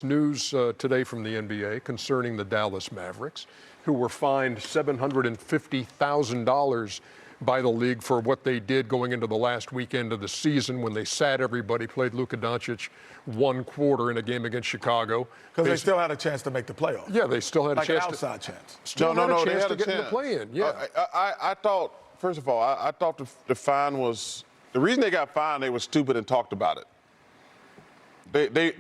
News today from the NBA concerning the Dallas Mavericks, who were fined $750,000 by the league for what they did going into the last weekend of the season when they sat everybody, played Luka Doncic one quarter in a game against Chicago. Because they still had a chance to make the playoffs. Yeah, they still had a chance. Like an outside chance. Still had a chance to get in the play-in. Yeah. I thought, first of all, I thought the fine was, the reason they got fined, they were stupid and talked about it.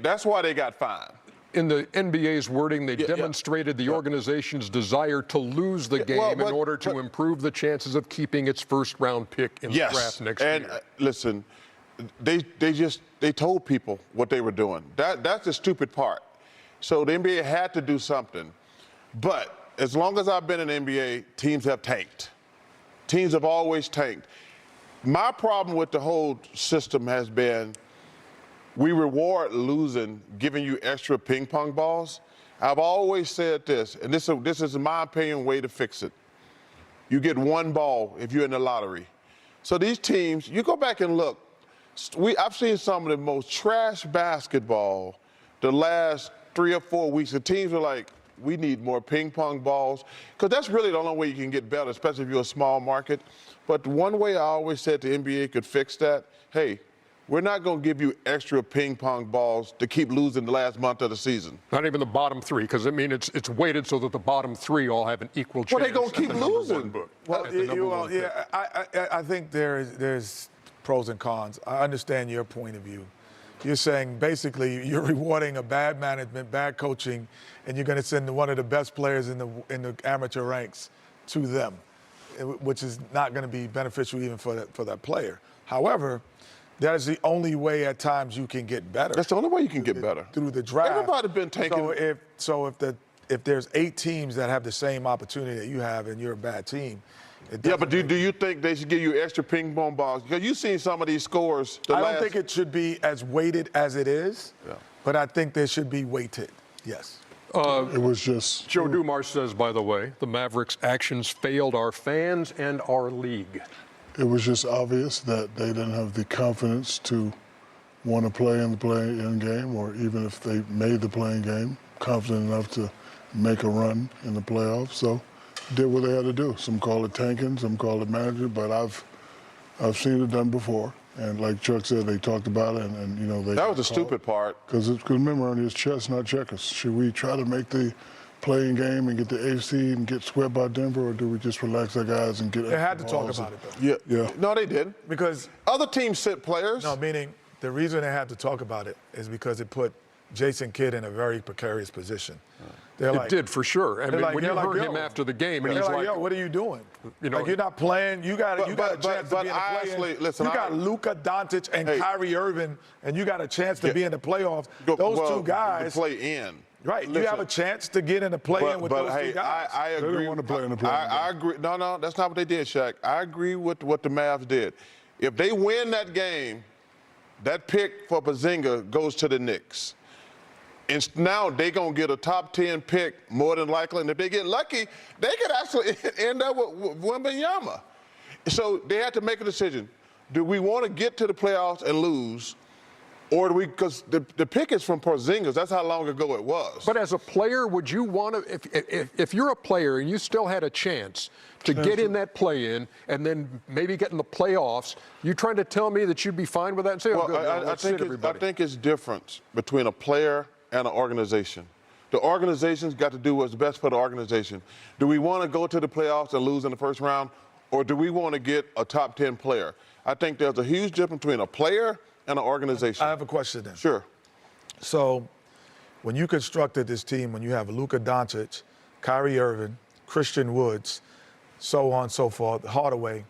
That's why they got fined. In the NBA's wording, they demonstrated the organization's desire to lose the game in order to improve the chances of keeping its first-round pick in the draft next year. And listen, they told people what they were doing. That's the stupid part. So the NBA had to do something. But as long as I've been in the NBA, teams have tanked. Teams have always tanked. My problem with the whole system has been we reward losing, giving you extra ping pong balls. I've always said this, and this is, in my opinion, way to fix it. You get one ball if you're in the lottery. So these teams, you go back and look, I've seen some of the most trash basketball the last 3 or 4 weeks. The teams are like, we need more ping pong balls, because that's really the only way you can get better, especially if you're a small market. But one way I always said the NBA could fix that, hey, we're not going to give you extra ping pong balls to keep losing the last month of the season. Not even the bottom three, because I mean it's weighted so that the bottom three all have an equal chance. Well, they're going to keep losing. I think there's pros and cons. I understand your point of view. You're saying basically you're rewarding a bad management, bad coaching, and you're going to send one of the best players in the amateur ranks to them, which is not going to be beneficial even for that player. However, that is the only way at times you can get better. That's the only way you can get better. Through the draft. Everybody's been taking. If there's 8 teams that have the same opportunity that you have and you're a bad team. Yeah, but do you think they should give you extra ping pong balls? Because you've seen some of these scores. I don't think it should be as weighted as it is, but I think they should be weighted, yes. It was just. Joe Dumars says, by the way, the Mavericks' actions failed our fans and our league. It was just obvious that they didn't have the confidence to want to play in the play-in game, or even if they made the play-in game, confident enough to make a run in the playoffs. So did what they had to do. Some call it tanking, some call it management, but I've seen it done before. And like Chuck said, they talked about it, and you know they. That was the stupid part. Because remember, on his chess, not checkers. Should we try to make the playing game and get the AC and get swept by Denver, or do we just relax our guys and get? They had to talk about it, though. Yeah. No, they didn't. Because other teams sit players. No, meaning the reason they had to talk about it is because it put Jason Kidd in a very precarious position. It did, for sure. I mean, when you heard him after the game, and he's like, yo, what are you doing? You know, like, you're not playing. You got a chance to be in the play-in. Listen, you got Luka Doncic and Kyrie Irving, and you got a chance to be in the playoffs. Those two guys. To play in. Right, you have a chance to get in the play-in with those two guys. I agree. They don't want to play in the play-in. I agree. No, that's not what they did, Shaq. I agree with what the Mavs did. If they win that game, that pick for Porzingis goes to the Knicks. And now they're going to get a top 10 pick more than likely. And if they get lucky, they could actually end up with Wembanyama. So they had to make a decision. Do we want to get to the playoffs and lose? Or do we, because the pick is from Porzingis, that's how long ago it was. But as a player, would you want to, if you're a player and you still had a chance to get in that play-in and then maybe get in the playoffs, you trying to tell me that you'd be fine with that and say, oh, good, I think it's different between a player and an organization. The organization's got to do what's best for the organization. Do we want to go to the playoffs and lose in the first round, or do we want to get a top 10 player? I think there's a huge difference between a player and an organization. I have a question then. Sure. So when you constructed this team, when you have Luka Doncic, Kyrie Irving, Christian Woods, so on and so forth, Hardaway,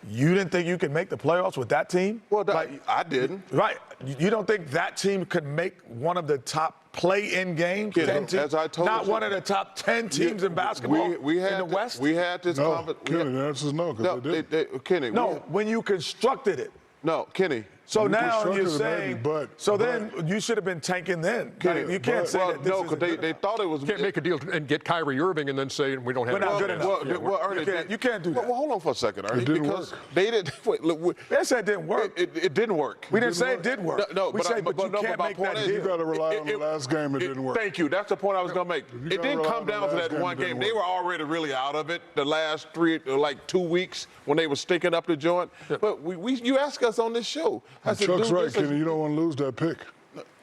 you didn't think you could make the playoffs with that team? Well, I didn't. Right. You don't think that team could make one of the top play-in games? As I told not you, one of the top 10 teams in basketball in the West? We had this conversation. Kenny, the answer is no, because they did. Kenny. No, when you constructed it. No, Kenny, So You now constructed you're it, saying, maybe, but then you should have been tanking then. Like, you can't say that this no, is because they thought it was. You can't make a deal and get Kyrie Irving and then say we don't have We're not enough good chance. enough. Well, Ernie, you can't do that. Well, hold on for a second, Ernie. didn't because work. they didn't. Wait, look, They said it didn't work. it didn't work. We didn't say it did work. No, we said, but you can't my make point that is, deal. You got to rely on the last game. It didn't work. Thank you. That's the point I was going to make. It gotta didn't rely come on the down to last that game, one it didn't game. They work. were already really out of it the last 2 weeks when they were stinking up the joint. But you ask us on this show. I said, Chuck's dude, right, this is- Kenny. You don't want to lose that pick.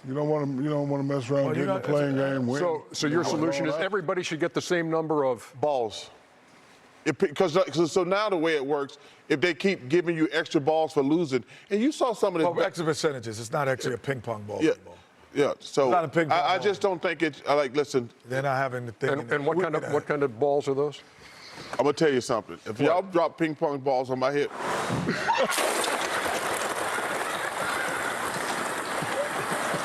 You don't want to mess around Well, getting you the playing game win. So your solution is every. everybody should get the same number of. balls. So now the way it works, if they keep giving you extra balls for losing, and you saw some of this. Well, extra percentages. It's not actually a ping pong ball. Yeah, anymore. yeah. So Not a ping pong I ball. just don't think it's like. Listen, They're not having the thing. And what kind of balls are those? I'm gonna tell you something. If y'all drop ping pong balls on my head,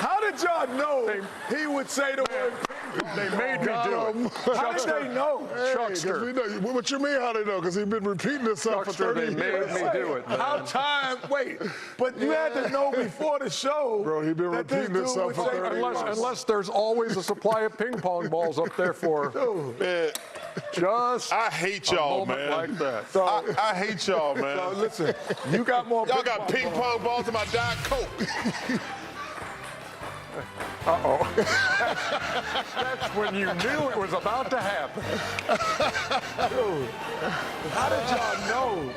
How did y'all know he would say the word ping pong? They made me do it. How did they know? Hey, 'cause Chuckster. we know, what you mean how they know? Because he's been repeating this stuff for Chuckster, 30 they made years. me do it. How time? Wait, but you had to know before the show. Bro, he been that repeating this dude stuff would for say 30 ping years. pong. Unless there's always a supply of ping pong balls up there for man, just I hate a y'all, moment man. like that. I hate y'all, man. So listen, you got more. Y'all got ping pong balls in my Diet Coke. That's when you knew it was about to happen. How did y'all know?